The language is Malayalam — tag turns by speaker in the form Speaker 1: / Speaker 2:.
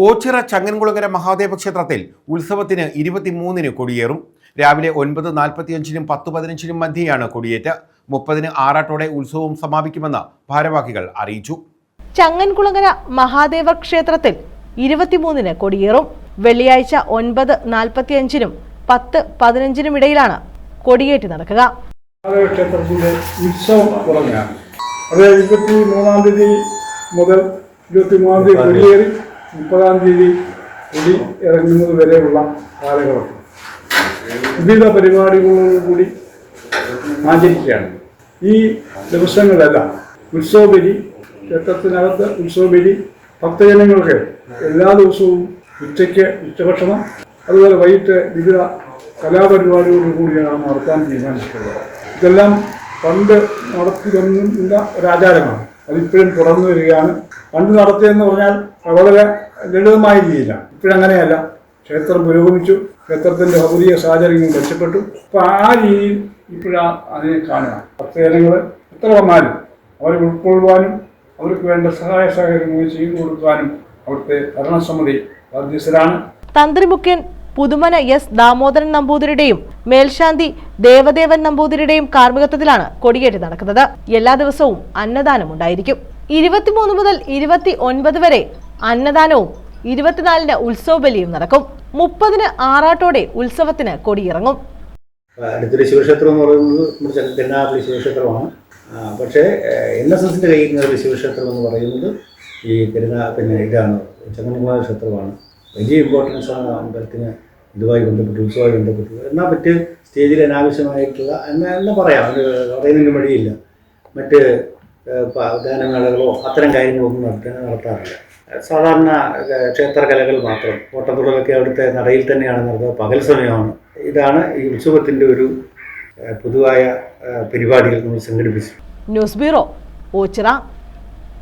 Speaker 1: ഓച്ചിറ ചങ്ങൻകുളങ്ങര മഹാദേവ ക്ഷേത്രത്തിൽ ഉത്സവത്തിന് 23-ന് കൊടിയേറും. രാവിലെ 9:45-നും 10:15-നും മധ്യയാണ് കൊടിയേറ്റ്. 30-ന് ആറാട്ടോടെ ഉത്സവം സമാപിക്കുമെന്ന് ഭാരവാഹികൾ അറിയിച്ചു.
Speaker 2: ചങ്ങൻകുളങ്ങര മഹാദേവ ക്ഷേത്രത്തിൽ 23-ന് കൊടിയേറും. വെള്ളിയാഴ്ച 9:45-നും 10:15-നും ഇടയിലാണ് കൊടിയേറ്റ് നടക്കുക.
Speaker 3: ക്ഷേത്രത്തിന്റെ ഉത്സവം തുടങ്ങുകയാണ്. അത് 23-ാം തീയതി മുതൽ 23-ാം തീയതി കൊടിയേറി 30-ാം തീയതി കൊടി ഇറങ്ങുന്നത് വരെയുള്ള കാലഘട്ടം വിവിധ പരിപാടികളോടുകൂടി ആചരിക്കുകയാണ്. ഈ ദിവസങ്ങളെല്ലാം ഉത്സവബലി, ക്ഷേത്രത്തിനകത്ത് ഉത്സവബലി, ഭക്തജനങ്ങൾക്ക് എല്ലാ ദിവസവും ഉച്ചയ്ക്ക് ഉച്ചഭക്ഷണം, അതുപോലെ വൈകിട്ട് വിവിധ കലാപരിപാടികളോടുകൂടിയാണ് നടത്താൻ തീരുമാനിച്ചിട്ടുള്ളത്. ഇതെല്ലാം പണ്ട് നടത്തി വന്നിരുന്ന ഒരാചാരമാണ്. അതിപ്പോഴും തുടർന്നു വരികയാണ്. പണ്ട് നടത്തിയെന്ന് പറഞ്ഞാൽ വളരെ ലളിതമായ രീതിയിലാണ്. ഇപ്പോഴങ്ങനെയല്ല. ക്ഷേത്രം പുരോഗമിച്ചു, ക്ഷേത്രത്തിൻ്റെ ഭൗതിക സാഹചര്യങ്ങൾ മെച്ചപ്പെട്ടു. അപ്പോൾ ആ രീതിയിൽ ഇപ്പോഴാണ് അതിനെ കാണുക. ഭക്തജനങ്ങൾ എത്ര വന്നാലും അവരെ ഉൾക്കൊള്ളുവാനും അവർക്ക് വേണ്ട സഹായ സഹകരണങ്ങൾ ചെയ്തു കൊടുക്കാനും അവിടുത്തെ ഭരണസമിതി ബാധ്യസ്ഥരാണ്.
Speaker 2: തന്ത്രിമുഖ്യൻ പുതുമന എസ് ദാമോദരൻ നമ്പൂതിരിയുടെയും മേൽശാന്തി ദേവദേവൻ നമ്പൂതിരിയുടെയും കാർമ്മികത്വത്തിലാണ് കൊടിയേറ്റ് നടക്കുന്നത്. എല്ലാ ദിവസവും അന്നദാനം ഉണ്ടായിരിക്കും. 23 മുതൽ 29 വരെ അന്നദാനവും 24-ന് ഉത്സവബലിയും നടക്കും. 30-ന് ആറാട്ടോടെ ഉത്സവത്തിന് കൊടിയിറങ്ങും.
Speaker 4: അടുത്തൊരു ശിവക്ഷേത്രം എന്ന് പറയുന്നത് നമ്മുടെ തിരുനാഗപ്പള്ളി ശിവക്ഷേത്രമാണ്. പക്ഷേ NSSന്റെ കയ്യിൽ നിന്നുള്ള ശിവക്ഷേത്രം എന്ന് പറയുന്നത് ഈ ഇതാണ് ചങ്ങൻകുളങ്ങര ക്ഷേത്രമാണ്. വലിയ ഇമ്പോർട്ടൻസ് ആണ് അമ്പലത്തിന് ഇതുമായി ബന്ധപ്പെട്ട്, ഉത്സവമായി ബന്ധപ്പെട്ട്. എന്നാൽ മറ്റ് സ്റ്റേജിൽ അനാവശ്യമായിട്ടുള്ള എന്ന് പറയാം, അത് പറയുന്നതിന് വഴിയില്ല. മറ്റ് ഗാനമേളകളോ അത്തരം കാര്യങ്ങളൊന്നും നടത്താറില്ല. സാധാരണ ക്ഷേത്രകലകൾ മാത്രം. ഓട്ടത്തുള്ളതൊക്കെ അവിടുത്തെ നടയിൽ തന്നെയാണ് നടത്തുക, പകൽ സമയമാണ്. ഇതാണ് ഈ ഉത്സവത്തിൻ്റെ ഒരു പൊതുവായ പരിപാടികൾ നമ്മൾ സംഘടിപ്പിച്ചത്.
Speaker 2: News bureau, Ochira.